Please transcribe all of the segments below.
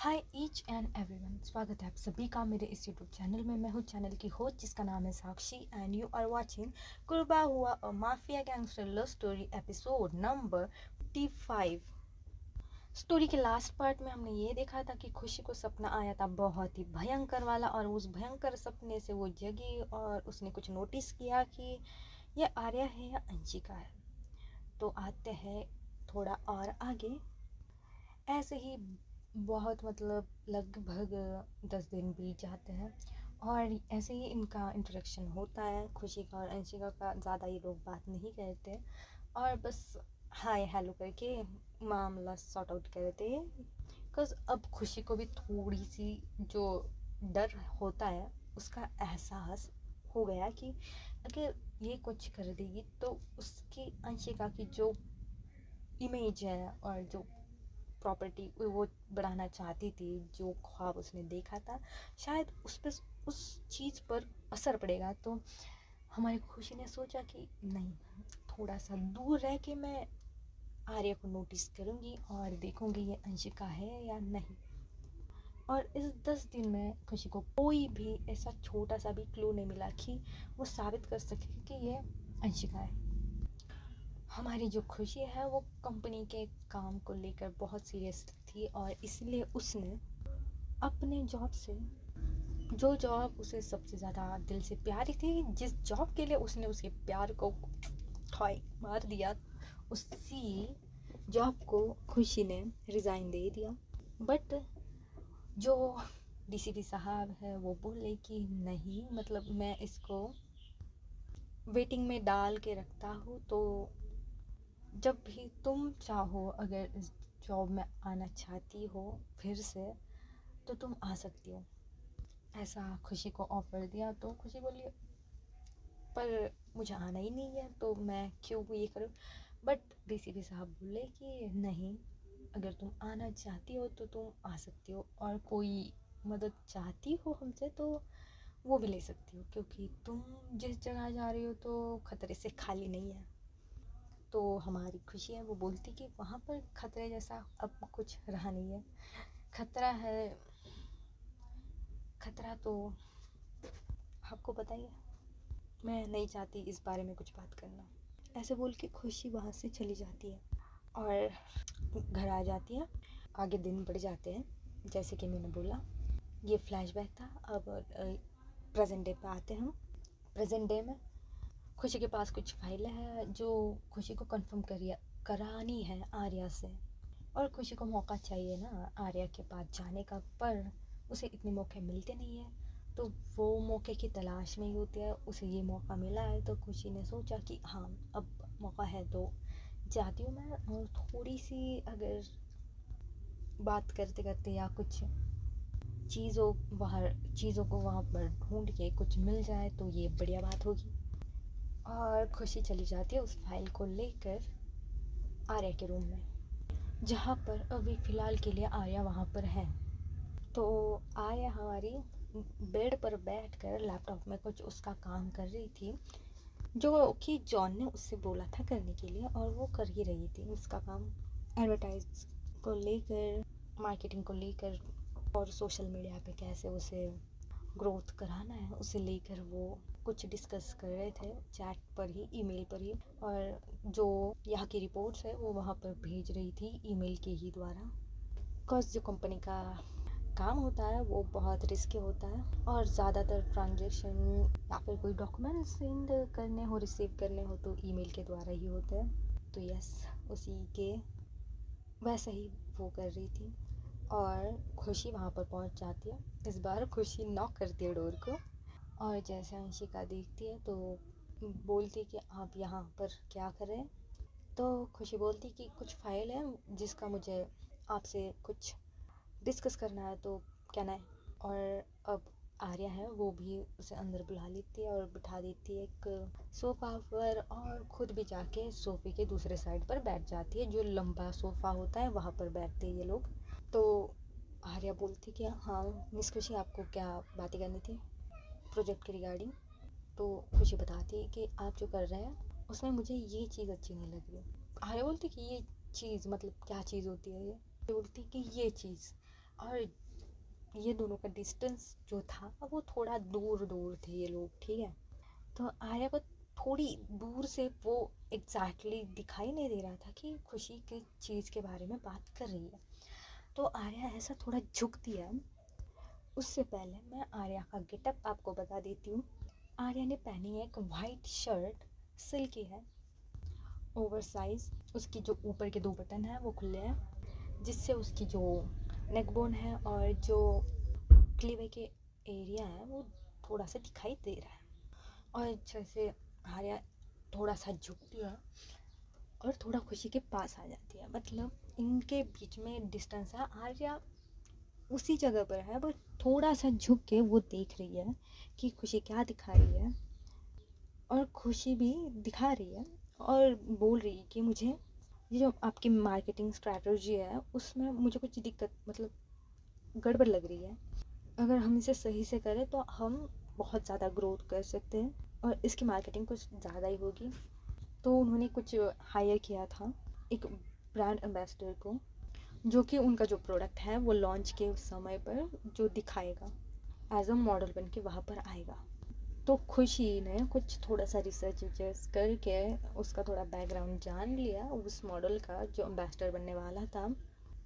Hi each and everyone, स्वागत है आप सभी का मेरे इस यूट्यूब चैनल में। मैं हूँ चैनल की होस्ट जिसका नाम है साक्षी एंड यू आर वाचिंग कुर्बा हुआ a mafia gangster love story episode number 55। Story के लास्ट पार्ट में हमने ये देखा था कि खुशी को सपना आया था बहुत ही भयंकर वाला, और उस भयंकर सपने से वो जगी और उसने कुछ नोटिस किया कि ये आर्या है या अंशिका है। तो आते हैं थोड़ा और आगे। ऐसे ही बहुत लगभग 10 दिन बीत जाते हैं और ऐसे ही इनका इंटरेक्शन होता है। खुशी का और अंशिका का ज़्यादा ये लोग बात नहीं करते और बस हाय हेलो करके मामला सॉर्ट आउट करते हैं। बिकॉज अब खुशी को भी थोड़ी सी जो डर होता है उसका एहसास हो गया कि अगर ये कुछ कर देगी तो उसकी अंशिका की जो इमेज है और जो प्रॉपर्टी वो बढ़ाना चाहती थी, जो ख्वाब उसने देखा था, शायद उस चीज़ पर असर पड़ेगा। तो हमारी खुशी ने सोचा कि नहीं, थोड़ा सा दूर रह के मैं आर्य को नोटिस करूँगी और देखूँगी ये अंशिका है या नहीं। और इस 10 दिन में खुशी को कोई भी ऐसा छोटा सा भी क्लू नहीं मिला कि वो साबित कर सके कि ये अंशिका है। हमारी जो खुशी है वो कंपनी के काम को लेकर बहुत सीरियस थी और इसलिए उसने अपने जॉब से, जो जॉब उसे सबसे ज़्यादा दिल से प्यारी थी, जिस जॉब के लिए उसने उसके प्यार को ठाई मार दिया, उसी जॉब को खुशी ने रिज़ाइन दे दिया। बट जो डीसीपी साहब है वो बोले कि नहीं, मैं इसको वेटिंग में डाल के रखता हूँ, तो जब भी तुम चाहो, अगर इस जॉब में आना चाहती हो फिर से, तो तुम आ सकती हो। ऐसा खुशी को ऑफ़र दिया तो खुशी बोली पर मुझे आना ही नहीं है, तो मैं क्यों ये करूँ। बट डीसीपी साहब बोले कि नहीं, अगर तुम आना चाहती हो तो तुम आ सकती हो, और कोई मदद चाहती हो हमसे तो वो भी ले सकती हो, क्योंकि तुम जिस जगह जा रही हो तो खतरे से खाली नहीं है। तो हमारी खुशी है वो बोलती कि वहाँ पर खतरे जैसा अब कुछ रहा नहीं है। खतरा है, खतरा तो आपको पता ही है। मैं नहीं चाहती इस बारे में कुछ बात करना। ऐसे बोल के खुशी वहाँ से चली जाती है और घर आ जाती है। आगे दिन बढ़ जाते हैं, जैसे कि मैंने बोला ये फ्लैशबैक था। अब प्रेजेंट डे पे आते हैं हम। प्रेजेंट डे में खुशी के पास कुछ फाइलें हैं जो खुशी को कंफर्म करानी है आर्या से, और खुशी को मौका चाहिए ना आर्या के पास जाने का, पर उसे इतने मौके मिलते नहीं है, तो वो मौके की तलाश में ही होती है। उसे ये मौका मिला है तो खुशी ने सोचा कि हाँ, अब मौका है तो जाती हूँ मैं, और थोड़ी सी अगर बात करते करते या कुछ चीज़ों को वहाँ पर ढूंढ के कुछ मिल जाए तो ये बढ़िया बात होगी। और खुशी चली जाती है उस फाइल को लेकर आर्या के रूम में, जहाँ पर अभी फ़िलहाल के लिए आर्या वहाँ पर है। तो आर्या हमारी बेड पर बैठकर लैपटॉप में कुछ उसका काम कर रही थी, जो कि जॉन ने उससे बोला था करने के लिए, और वो कर ही रही थी उसका काम। एडवर्टाइज को लेकर, मार्केटिंग को लेकर, और सोशल मीडिया पे कैसे उसे ग्रोथ कराना है उसे लेकर वो कुछ डिस्कस कर रहे थे, चैट पर ही, ईमेल पर ही। और जो यहाँ की रिपोर्ट्स है वो वहाँ पर भेज रही थी ईमेल के ही द्वारा। बिकॉज जो कंपनी का काम होता है वो बहुत रिस्की होता है, और ज़्यादातर ट्रांजेक्शन या फिर कोई डॉक्यूमेंट सेंड करने हो, रिसीव करने हो, तो ईमेल के द्वारा ही होते हैं। तो यस, उसी के वैसे ही वो कर रही थी। और खुशी वहाँ पर पहुँच जाती है। इस बार खुशी नॉक करती है डोर को, और जैसे अंशिका देखती है तो बोलती कि आप यहाँ पर क्या कर रहे हैं। तो खुशी बोलती कि कुछ फाइल है जिसका मुझे आपसे कुछ डिस्कस करना है, तो कहना है। और अब आर्या है वो भी उसे अंदर बुला लेती है और बिठा देती है एक सोफ़ा पर, और खुद भी जाके सोफ़े के दूसरे साइड पर बैठ जाती है, जो लंबा सोफ़ा होता है वहाँ पर बैठते हैं ये लोग। तो आर्या बोलती कि हाँ मिस खुशी, आपको क्या बातें करनी थी प्रोजेक्ट के रिगार्डिंग। तो खुशी बताती है कि आप जो कर रहे हैं उसमें मुझे ये चीज़ अच्छी नहीं लग रही। आर्या बोलती कि ये चीज़ क्या चीज़ होती है ये बोलती कि ये चीज़ और ये दोनों का डिस्टेंस जो था वो थोड़ा दूर दूर थे ये लोग, ठीक है। तो आर्या को थोड़ी दूर से वो एग्जैक्टली दिखाई नहीं दे रहा था कि खुशी किस चीज़ के बारे में बात कर रही है। तो आर्या ऐसा थोड़ा झुक दिया। उससे पहले मैं आर्या का गेटअप आपको बता देती हूँ। आर्या ने पहनी है एक वाइट शर्ट, सिल्की है, ओवर साइज। उसकी जो ऊपर के 2 बटन हैं वो खुले हैं, जिससे उसकी जो नेक बोन है और जो क्लीवे के एरिया है वो थोड़ा सा दिखाई दे रहा है। और जैसे आर्या थोड़ा सा झुकती है और थोड़ा खुशी के पास आ जाती है, मतलब इनके बीच में डिस्टेंस है। आर्या उसी जगह पर है, बट थोड़ा सा झुक के वो देख रही है कि खुशी क्या दिखा रही है, और खुशी भी दिखा रही है और बोल रही है कि मुझे ये जो आपकी मार्केटिंग स्ट्रैटेजी है उसमें मुझे कुछ दिक्कत, मतलब गड़बड़ लग रही है। अगर हम इसे सही से करें तो हम बहुत ज़्यादा ग्रोथ कर सकते हैं और इसकी मार्केटिंग कुछ ज़्यादा ही होगी। तो उन्होंने कुछ हायर किया था एक ब्रांड एम्बेसडर को, जो कि उनका जो प्रोडक्ट है वो लॉन्च के उस समय पर जो दिखाएगा, एज अ मॉडल बन के वहाँ पर आएगा। तो खुशी ने कुछ थोड़ा सा रिसर्च विचर्च करके उसका थोड़ा बैकग्राउंड जान लिया उस मॉडल का जो एम्बेसडर बनने वाला था,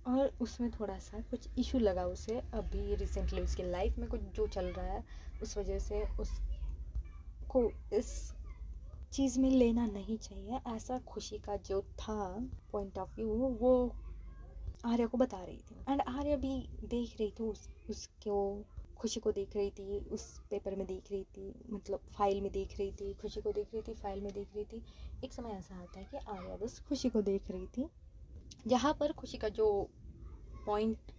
और उसमें थोड़ा सा कुछ इशू लगा उसे अभी रिसेंटली उसकी लाइफ में कुछ जो चल रहा है, उस वजह से उसको इस चीज़ में लेना नहीं चाहिए, ऐसा खुशी का जो था पॉइंट ऑफ व्यू वो आर्या को बता रही थी। एंड आर्या भी देख रही थी उसको, खुशी को देख रही थी, उस पेपर में देख रही थी, मतलब फाइल में देख रही थी, खुशी को देख रही थी, फाइल में देख रही थी। एक समय ऐसा आता है कि आर्या बस खुशी को देख रही थी, जहाँ पर खुशी का जो पॉइंट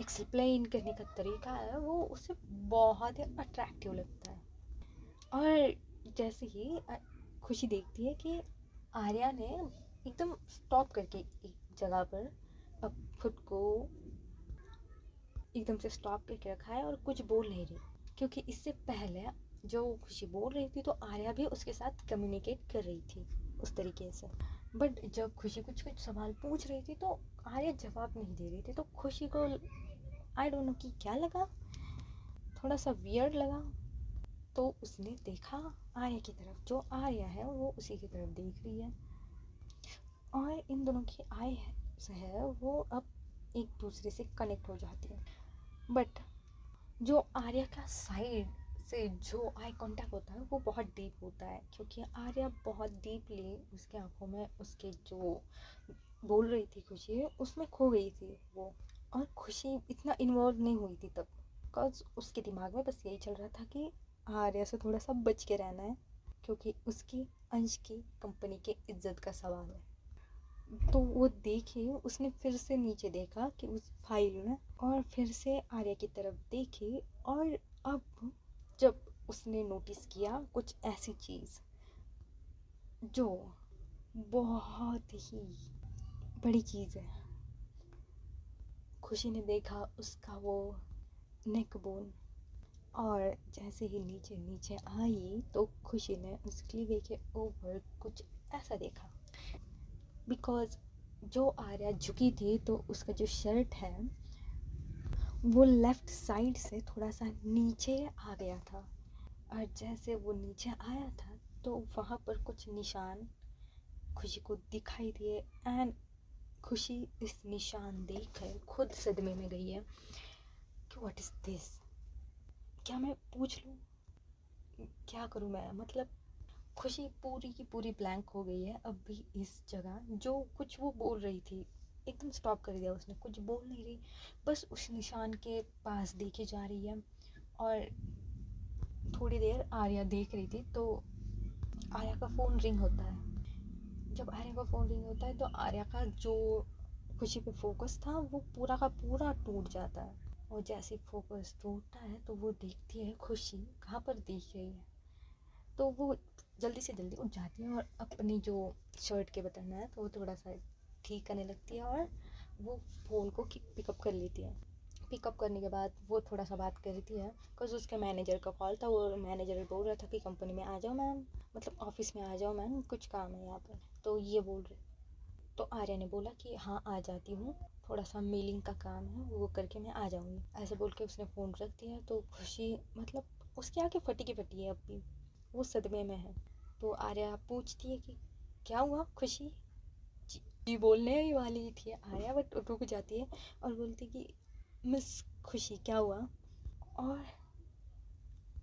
एक्सप्लेन करने का तरीका है वो उसे बहुत ही अट्रैक्टिव लगता है। और जैसे ही खुशी देखती है कि आर्या ने एकदम स्टॉप करके एक जगह पर अब खुद को एकदम से स्टॉप करके रखा है और कुछ बोल नहीं रही, क्योंकि इससे पहले जो खुशी बोल रही थी तो आर्या भी उसके साथ कम्युनिकेट कर रही थी उस तरीके से। बट जब खुशी कुछ कुछ सवाल पूछ रही थी तो आर्या जवाब नहीं दे रही थी, तो खुशी को आई डोंट नो कि क्या लगा, थोड़ा सा वियर्ड लगा। तो उसने देखा आर्या की तरफ, जो आर्या है वो उसी की तरफ देख रही है, और इन दोनों की आई है वो अब एक दूसरे से कनेक्ट हो जाती है। बट जो आर्या का साइड से जो आई कांटेक्ट होता है वो बहुत डीप होता है, क्योंकि आर्या बहुत डीपली उसके आंखों में उसके जो बोल रही थी खुशी उसमें खो गई थी वो, और खुशी इतना इन्वॉल्व नहीं हुई थी तब, बिकॉज उसके दिमाग में बस यही चल रहा था कि आर्या से थोड़ा सा बच के रहना है, क्योंकि उसकी अंश की कंपनी के इज्जत का सवाल है। तो वो देखे उसने फिर से नीचे देखा कि उस फाइल में, और फिर से आर्या की तरफ देखी, और अब जब उसने नोटिस किया कुछ ऐसी चीज़ जो बहुत ही बड़ी चीज़ है। खुशी ने देखा उसका वो नेक बोन, और जैसे ही नीचे नीचे आई तो खुशी ने उस क्लीवे के ऊपर कुछ ऐसा देखा, बिकॉज जो आर्या झुकी थी तो उसका जो शर्ट है वो लेफ्ट साइड से थोड़ा सा नीचे आ गया था, और जैसे वो नीचे आया था तो वहाँ पर कुछ निशान खुशी को दिखाई दिए, एंड खुशी इस निशान देखकर खुद सदमे में गई है कि व्हाट इज़ दिस, क्या मैं पूछ लूँ, क्या करूँ मैं, मतलब खुशी पूरी की पूरी ब्लैंक हो गई है अब भी इस जगह। जो कुछ वो बोल रही थी एकदम स्टॉप कर दिया उसने, कुछ बोल नहीं रही, बस उस निशान के पास देखी जा रही है। और थोड़ी देर आर्या देख रही थी तो आर्या का फ़ोन रिंग होता है। जब आर्या का फ़ोन रिंग होता है तो आर्या का जो खुशी पे फोकस था वो पूरा का पूरा टूट जाता है, और जैसे फोकस टूटता है तो वो देखती है खुशी कहाँ पर देख रही है, तो वो जल्दी से जल्दी उठ जाती है और अपनी जो शर्ट के बटन है तो वो थोड़ा सा ठीक करने लगती है, और वो फ़ोन को पिकअप कर लेती है। पिकअप करने के बाद वो थोड़ा सा बात करती है, बिकॉज उसके मैनेजर का कॉल था, वो मैनेजर बोल रहा था कि कंपनी में आ जाओ मैम, मतलब ऑफिस में आ जाओ मैम, कुछ काम है यहाँ पर, तो ये बोल रहे तो आर्या ने बोला कि हाँ आ जाती हूँ, थोड़ा सा मेलिंग का काम है वो करके मैं आ जाऊँगी। ऐसे बोल के उसने फ़ोन रख दिया। तो खुशी मतलब उसकी आंखें फटी की फटी है अब भी, वो सदमे में है। तो आर्या पूछती है कि क्या हुआ खुशी? जी जी बोलने ही वाली थी आर्या, बट रुक जाती है और बोलती कि मिस खुशी क्या हुआ? और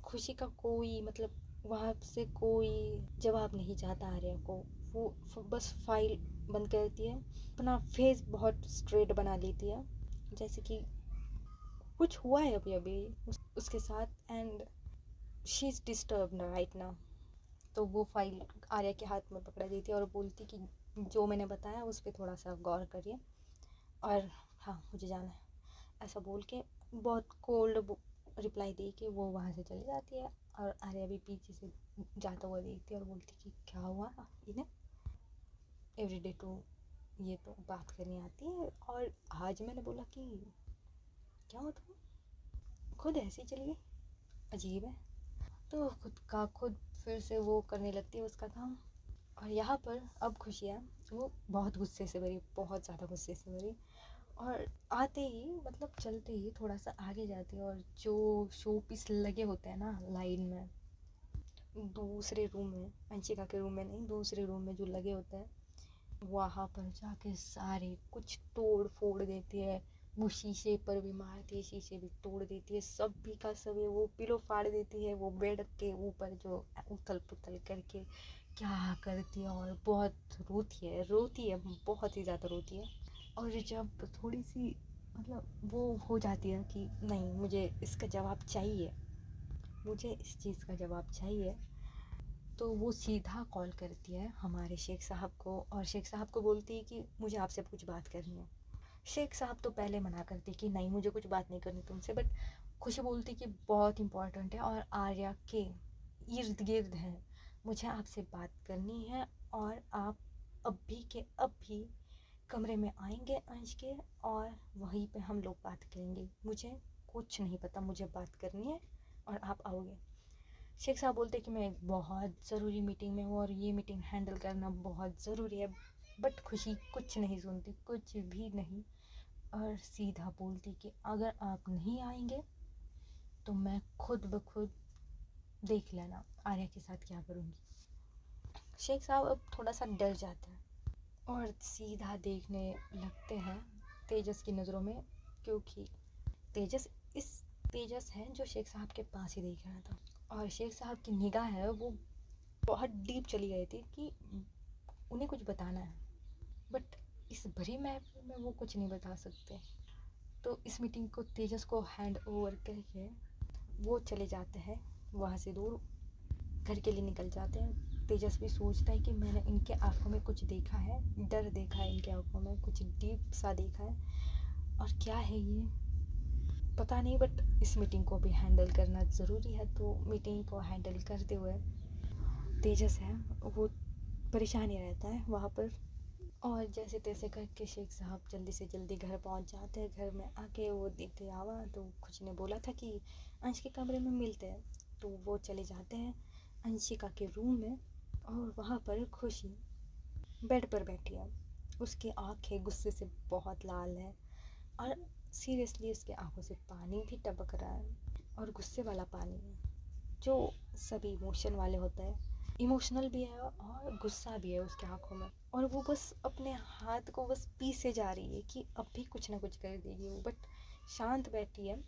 खुशी का कोई मतलब वहाँ से कोई जवाब नहीं जाता आर्या को। वो बस फाइल बंद करती है, अपना फेस बहुत स्ट्रेट बना लेती है जैसे कि कुछ हुआ है अभी अभी उसके साथ, and she is disturb right now. तो वो फाइल आर्या के हाथ में पकड़ा देती है और बोलती कि जो मैंने बताया उस पर थोड़ा सा गौर करिए और हाँ मुझे जाना है। ऐसा बोल के बहुत कोल्ड रिप्लाई दे के वो वहाँ से चली जाती है। और आर्या भी पीछे से जाता हुआ देखती है और बोलती कि क्या हुआ इन्हें, एवरीडे तो ये तो बात करनी आती है और आज मैंने बोला कि क्या हुआ तुम खुद ऐसे ही चली गई, अजीब है। तो खुद का खुद फिर से वो करने लगती है उसका काम। और यहाँ पर अब खुशी है, वो बहुत गुस्से से भरी, बहुत ज़्यादा गुस्से से भरी। और आते ही मतलब चलते ही थोड़ा सा आगे जाती है और जो शो पीस लगे होते हैं ना लाइन में, दूसरे रूम में, अंशिका के रूम में नहीं, दूसरे रूम में जो लगे होते हैं, वहाँ पर जाके सारे कुछ तोड़ फोड़ देती है। वो शीशे पर भी मारती है, शीशे भी तोड़ देती है, सभी का सभी वो पिलो फाड़ देती है, वो बेड के ऊपर जो उथल पुथल करके क्या करती है। और बहुत रोती है बहुत ही ज़्यादा रोती है। और जब थोड़ी सी मतलब वो हो जाती है कि नहीं मुझे इसका जवाब चाहिए, मुझे इस चीज़ का जवाब चाहिए, तो वो सीधा कॉल करती है हमारे शेख साहब को और शेख साहब को बोलती है कि मुझे आपसे कुछ बात करनी है। शेख साहब तो पहले मना करते कि नहीं मुझे कुछ बात नहीं करनी तुमसे, बट खुशी बोलती कि बहुत इम्पोर्टेंट है और आर्या के इर्द गिर्द है, मुझे आपसे बात करनी है। और आप अभी के अभी कमरे में आएंगे अंश के, और वहीं पे हम लोग बात करेंगे। मुझे कुछ नहीं पता, मुझे बात करनी है और आप आओगे। शेख साहब बोलते कि मैं एक बहुत ज़रूरी मीटिंग में हूँ और ये मीटिंग हैंडल करना बहुत ज़रूरी है। बट खुशी कुछ नहीं सुनती, कुछ भी नहीं। और सीधा बोलती कि अगर आप नहीं आएंगे तो मैं खुद ब खुद देख लेना आर्या के साथ क्या करूँगी। शेख साहब अब थोड़ा सा डर जाते हैं और सीधा देखने लगते हैं तेजस की नज़रों में, क्योंकि तेजस इस तेजस है जो शेख साहब के पास ही देख रहा था। और शेख साहब की निगाह है वो बहुत डीप चली गई थी कि उन्हें कुछ बताना है, बट इस भरी महफिल में वो कुछ नहीं बता सकते। तो इस मीटिंग को तेजस को हैंड ओवर करके वो चले जाते हैं वहाँ से दूर, घर के लिए निकल जाते हैं। तेजस भी सोचता है कि मैंने इनके आंखों में कुछ देखा है, डर देखा है इनके आंखों में, कुछ डीप सा देखा है। और क्या है ये पता नहीं, बट इस मीटिंग को भी हैंडल करना ज़रूरी है। तो मीटिंग को हैंडल करते हुए तेजस है वो परेशान ही रहता है वहाँ पर। और जैसे तैसे करके शेख साहब जल्दी से जल्दी घर पहुँच जाते हैं। घर में आके वो देखते आवा तो कुछ ने बोला था कि अंश के कमरे में मिलते हैं, तो वो चले जाते हैं अंशिका के रूम में। और वहाँ पर खुशी बेड पर बैठी है, उसकी आँखें गुस्से से बहुत लाल है और सीरियसली उसके आंखों से पानी भी टपक रहा है, और गुस्से वाला पानी है जो सभी इमोशन वाले होते हैं, इमोशनल भी है और गुस्सा भी है उसके आंखों में। और वो बस अपने हाथ को बस पीसे जा रही है कि अब भी कुछ ना कुछ कर देगी वो, बट शांत बैठी है,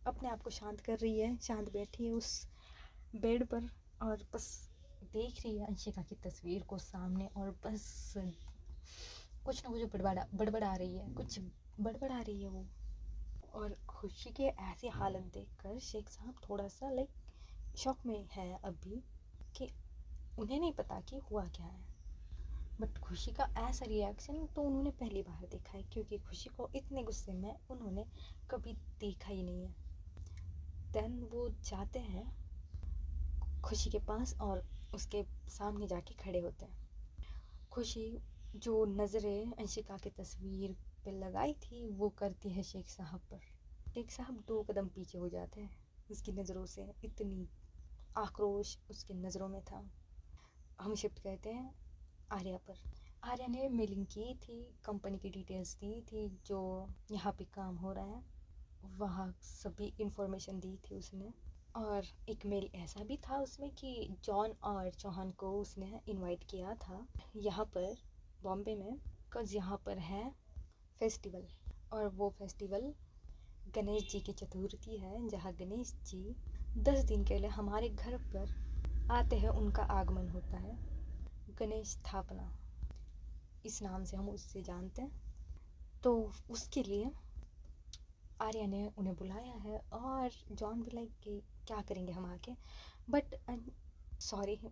अपने आप को शांत कर रही है, शांत बैठी है उस बेड पर और बस देख रही है अंशिका की तस्वीर को सामने, और बस कुछ ना कुछ बड़बड़ा रही है, कुछ बड़बड़ा रही है वो। और खुशी के ऐसी हालत देखकर शेख साहब थोड़ा सा लाइक शॉक में है अभी, कि उन्हें नहीं पता कि हुआ क्या है। बट खुशी का ऐसा रिएक्शन तो उन्होंने पहली बार देखा है, क्योंकि खुशी को इतने गुस्से में उन्होंने कभी देखा ही नहीं है। देन वो जाते हैं खुशी के पास और उसके सामने जाके खड़े होते हैं। खुशी जो नज़रें अंशिका की तस्वीर पे लगाई थी वो करती है शेख साहब पर। शेख साहब 2 कदम पीछे हो जाते हैं उसकी नज़रों से, इतनी आक्रोश उसकी नज़रों में था। हम शिफ्ट करते हैं आर्या पर। आर्या ने मेलिंग की थी, कंपनी की डिटेल्स दी थी, जो यहाँ पे काम हो रहा है वहाँ सभी इंफॉर्मेशन दी थी उसने। और एक मेल ऐसा भी था उसमें कि जॉन और चौहान को उसने इनवाइट किया था यहाँ पर बॉम्बे में, बिकॉज यहाँ पर है फेस्टिवल। और वो फेस्टिवल गणेश जी की चतुर्थी है, जहाँ गणेश जी 10 दिन के लिए हमारे घर पर आते हैं, उनका आगमन होता है। गणेश स्थापना इस नाम से हम उससे जानते हैं। तो उसके लिए आर्या ने उन्हें बुलाया है। और जॉन भी लाइक कि क्या करेंगे हम आके, बट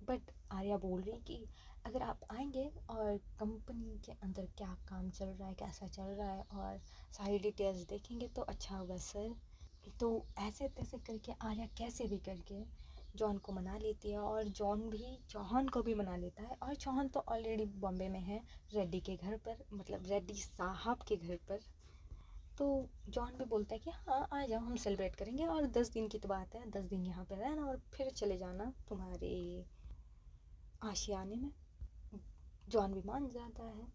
बट आर्या बोल रही कि अगर आप आएंगे और कंपनी के अंदर क्या काम चल रहा है, कैसा चल रहा है, और सारी डिटेल्स देखेंगे तो अच्छा होगा सर। तो ऐसे तैसे करके आर्या कैसे भी करके जॉन को मना लेती है, और जॉन भी चौहान को भी मना लेता है। और चौहान तो ऑलरेडी बॉम्बे में है, रेड्डी के घर पर, मतलब रेड्डी साहब के घर पर। तो जॉन भी बोलता है कि हाँ आ जाओ, हम सेलिब्रेट करेंगे, और 10 दिन की तो बात है, 10 दिन यहाँ पे रहना और फिर चले जाना तुम्हारे आशियाने में। जॉन भी मान जाता है।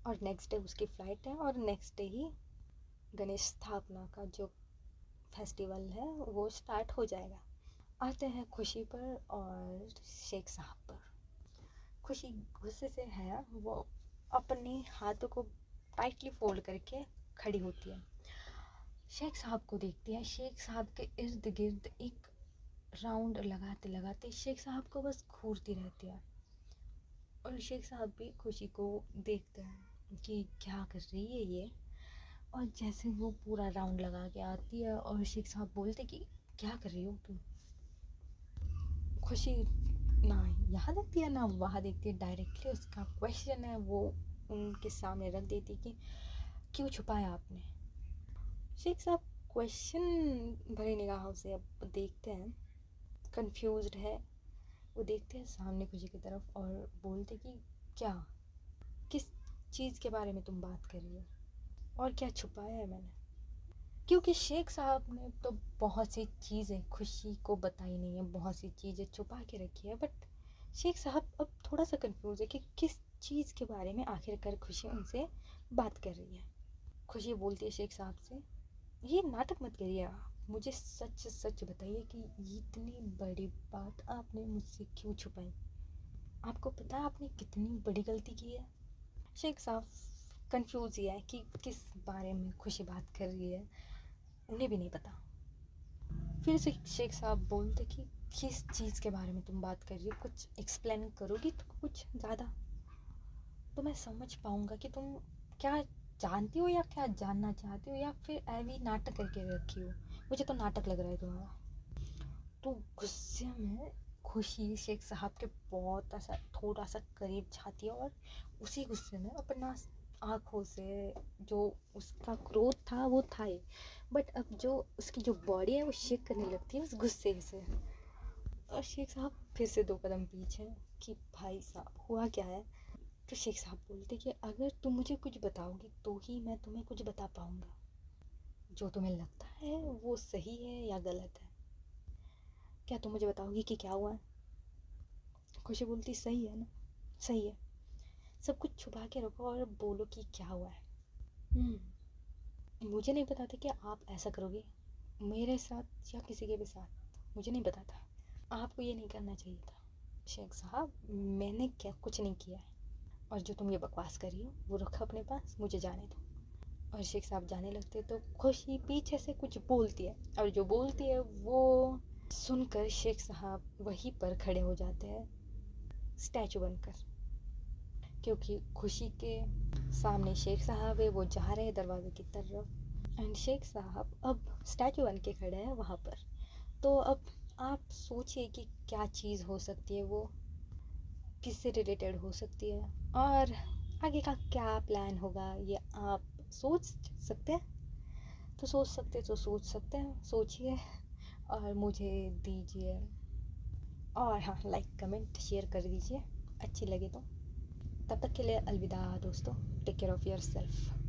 और नेक्स्ट डे उसकी फ़्लाइट है, और नेक्स्ट डे ही गणेश स्थापना का जो फेस्टिवल है वो स्टार्ट हो जाएगा। आते हैं खुशी पर और शेख साहब पर। खुशी गुस्से से है, वो अपने हाथों को टाइटली फोल्ड करके खड़ी होती है, शेख साहब को देखती है। शेख साहब के इर्द गिर्द एक राउंड लगाते लगाते शेख साहब को बस घूरती रहती है। और शेख साहब भी खुशी को देखते हैं कि क्या कर रही है ये। और जैसे वो पूरा राउंड लगा के आती है और शेख साहब बोलते कि क्या कर रही हो तुम। खुशी ना यहाँ देखती है ना वहाँ देखती है, डायरेक्टली उसका क्वेश्चन है वो उनके सामने रख देती कि क्यों छुपाया आपने। शेख साहब क्वेश्चन भरी निगाहों से अब देखते हैं, कंफ्यूज्ड है। वो देखते हैं सामने खुशी की तरफ और बोलते कि क्या, किस चीज़ के बारे में तुम बात कर रही हो, और क्या छुपाया है मैंने। क्योंकि शेख साहब ने तो बहुत सी चीज़ें खुशी को बताई नहीं है, बहुत सी चीज़ें छुपा के रखी है। बट शेख साहब अब थोड़ा सा कंफ्यूज है कि किस चीज़ के बारे में आखिरकार खुशी उनसे बात कर रही है। खुशी बोलती है शेख साहब से, ये नाटक मत करिए आप, मुझे सच सच बताइए कि इतनी बड़ी बात आपने मुझसे क्यों छुपाई। आपको पता है आपने कितनी बड़ी गलती की है। शेख साहब कंफ्यूज ही है कि किस बारे में खुशी बात कर रही है, उन्हें भी नहीं पता। फिर से शेख साहब बोलते कि किस चीज़ के बारे में तुम बात कर रही हो, कुछ एक्सप्लेन करोगी तो कुछ ज़्यादा, तो मैं समझ पाऊँगा कि तुम क्या जानती हो या क्या जानना चाहती हो, या फिर ऐवी नाटक करके रखी हो। मुझे तो नाटक लग रहा है तुम्हारा। तो गुस्से में खुशी शेख साहब के बहुत ऐसा थोड़ा सा करीब जाती है, और उसी गुस्से में अपना आँखों से जो उसका क्रोध था वो था ही, बट अब जो उसकी जो बॉडी है वो शेक करने लगती है उस गुस्से से। और शेख साहब फिर से 2 कदम पीछे कि भाई साहब हुआ क्या है। तो शेख साहब बोलते कि अगर तुम मुझे कुछ बताओगी तो ही मैं तुम्हें कुछ बता पाऊँगा, जो तुम्हें लगता है वो सही है या गलत है। क्या तुम मुझे बताओगी कि क्या हुआ है। खुशी बोलती सही है ना, सही है, सब कुछ छुपा के रखो और बोलो कि क्या हुआ है। मुझे नहीं पता था कि आप ऐसा करोगे मेरे साथ या किसी के भी साथ, मुझे नहीं पता था, आपको ये नहीं करना चाहिए था। शेख साहब मैंने क्या कुछ नहीं किया है, और जो तुम ये बकवास कर रही हो वो रखो अपने पास, मुझे जाने दो। और शेख साहब जाने लगते तो खुशी पीछे से कुछ बोलती है, और जो बोलती है वो सुनकर शेख साहब वहीं पर खड़े हो जाते हैं स्टैचू बनकर। क्योंकि खुशी के सामने शेख साहब है, वो जा रहे हैं दरवाजे की तरफ, एंड शेख साहब अब स्टैचू बन के खड़े हैं वहाँ पर। तो अब आप सोचिए कि क्या चीज़ हो सकती है, वो किससे रिलेटेड हो सकती है, और आगे का क्या प्लान होगा ये आप सोच सकते हैं। तो सोच सकते हैं, सोचिए और मुझे दीजिए, और हाँ लाइक कमेंट शेयर कर दीजिए अच्छी लगे तो। तब तक के लिए अलविदा दोस्तों, take care of your self.